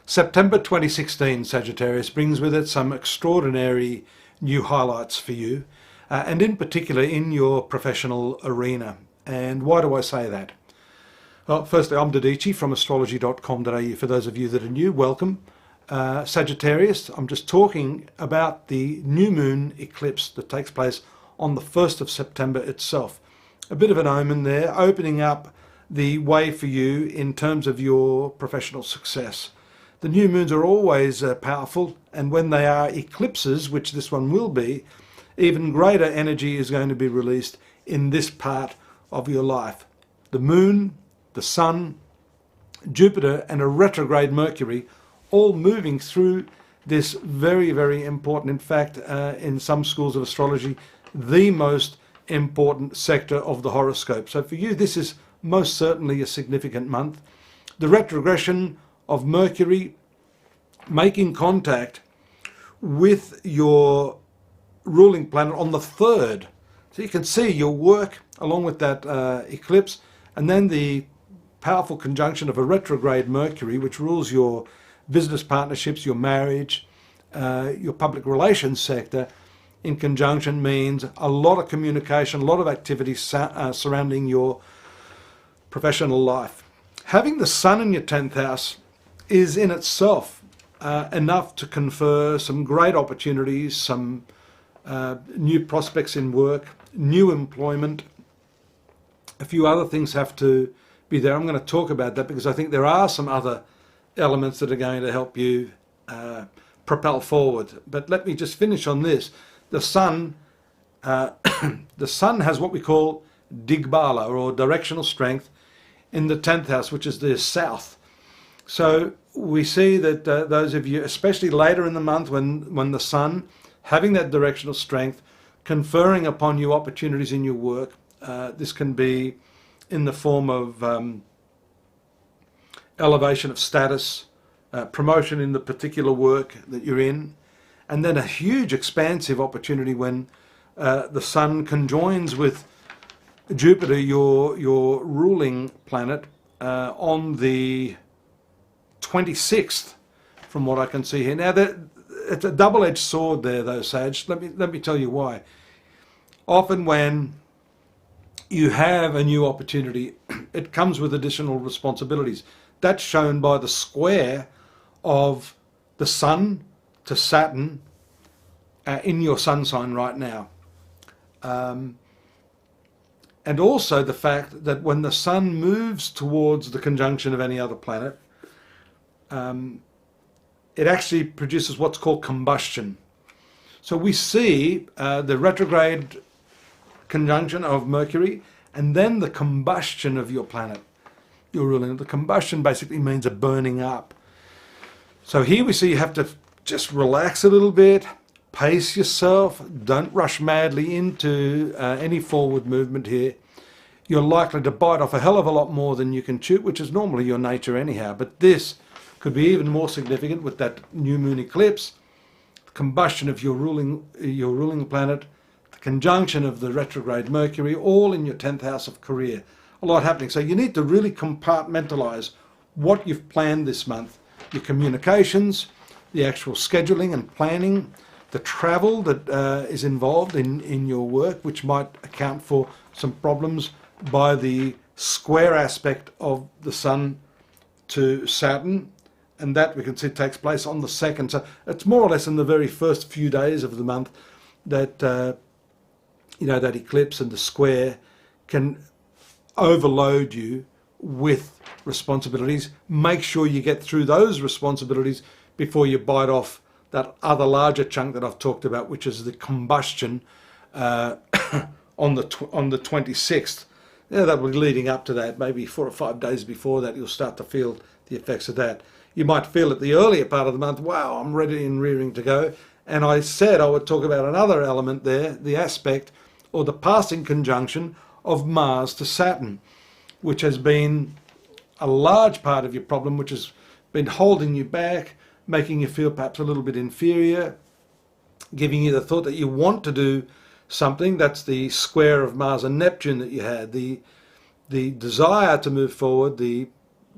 September 2016, Sagittarius, brings with it some extraordinary new highlights for you, and in particular in your professional arena. And why do I say that? Well, firstly, I'm Dadhichi from astrology.com.au. For those of you that are new, welcome. Sagittarius, I'm just talking about the new moon eclipse that takes place on the 1st of September itself. A bit of an omen there, opening up the way for you in terms of your professional success. The new moons are always powerful, and when they are eclipses, which this one will be, even greater energy is going to be released in this part of your life. The moon, the sun, Jupiter and a retrograde Mercury all moving through this very, very important, in fact, in some schools of astrology, the most important sector of the horoscope. So for you, this is most certainly a significant month. The retrogression of Mercury making contact with your ruling planet on the 3rd. So you can see your work along with that eclipse, and then the powerful conjunction of a retrograde Mercury, which rules your business partnerships, your marriage, your public relations sector, in conjunction means a lot of communication, a lot of activity surrounding your professional life. Having the sun in your 10th house is in itself enough to confer some great opportunities, some new prospects in work, new employment. A few other things have to be there. I'm going to talk about that because I think there are some other elements that are going to help you propel forward. But let me just finish on this. The sun, the sun has what we call digbala, or directional strength, in the 10th house, which is the south. So we see that those of you, especially later in the month when the sun, having that directional strength, conferring upon you opportunities in your work, this can be in the form of elevation of status, promotion in the particular work that you're in, and then a huge expansive opportunity when the sun conjoins with Jupiter, your ruling planet, on the 26th, from what I can see here. Now, it's a double-edged sword there, though, Sag. Let me tell you why. Often when you have a new opportunity, it comes with additional responsibilities. That's shown by the square of the sun to Saturn in your sun sign right now. And also the fact that when the sun moves towards the conjunction of any other planet, it actually produces what's called combustion. So we see the retrograde conjunction of Mercury and then the combustion of your planet, your ruling. The combustion basically means a burning up. So here we see you have to just relax a little bit, pace yourself, don't rush madly into any forward movement here. You're likely to bite off a hell of a lot more than you can chew, which is normally your nature anyhow. But this could be even more significant with that new moon eclipse, the combustion of your ruling planet, the conjunction of the retrograde Mercury, all in your 10th house of career. A lot happening. So you need to really compartmentalize what you've planned this month, your communications, the actual scheduling and planning, the travel that is involved in your work, which might account for some problems by the square aspect of the sun to Saturn, and that we can see takes place on the 2nd. So it's more or less in the very first few days of the month that that eclipse and the square can overload you with responsibilities. Make sure you get through those responsibilities before you bite off that other larger chunk that I've talked about, which is the combustion on the 26th. That will be leading up to that. Maybe 4 or 5 days before that, you'll start to feel the effects of that. You might feel at the earlier part of the month, wow, I'm ready and rearing to go. And I said I would talk about another element there, the aspect or the passing conjunction of Mars to Saturn, which has been a large part of your problem, which has been holding you back, making you feel perhaps a little bit inferior, giving you the thought that you want to do something. That's the square of Mars and Neptune that you had, the desire to move forward, the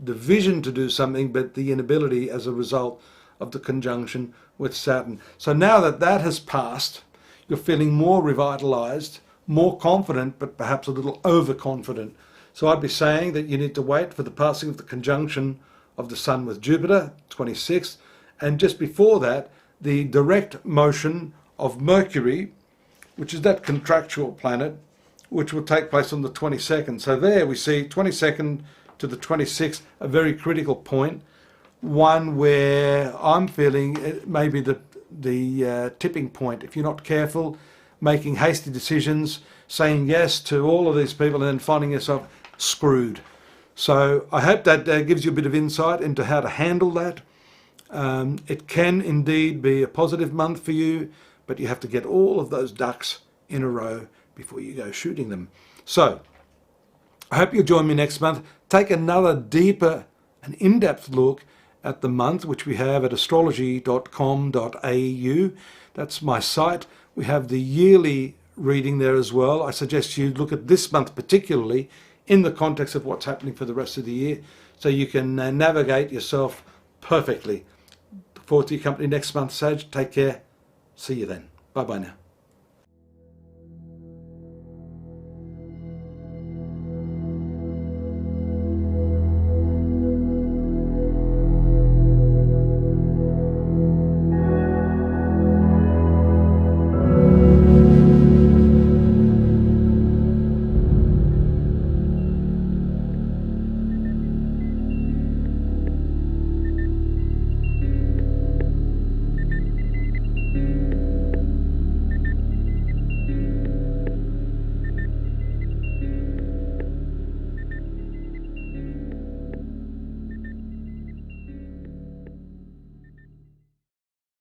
the vision to do something, but the inability as a result of the conjunction with Saturn. So now that that has passed, you're feeling more revitalized, more confident, but perhaps a little overconfident. So I'd be saying that you need to wait for the passing of the conjunction of the Sun with Jupiter, 26th, and just before that, the direct motion of Mercury, which is that contractual planet, which will take place on the 22nd. So there we see 22nd to the 26th, a very critical point, one where I'm feeling it may be the tipping point. If you're not careful, making hasty decisions, saying yes to all of these people and then finding yourself screwed. So I hope that gives you a bit of insight into how to handle that. It can indeed be a positive month for you, but you have to get all of those ducks in a row before you go shooting them. So I hope you'll join me next month. Take another deeper and in-depth look at the month, which we have at astrology.com.au. That's my site. We have the yearly reading there as well. I suggest you look at this month particularly in the context of what's happening for the rest of the year, so you can navigate yourself perfectly. Look forward to your company next month, Sag. Take care. See you then. Bye-bye now.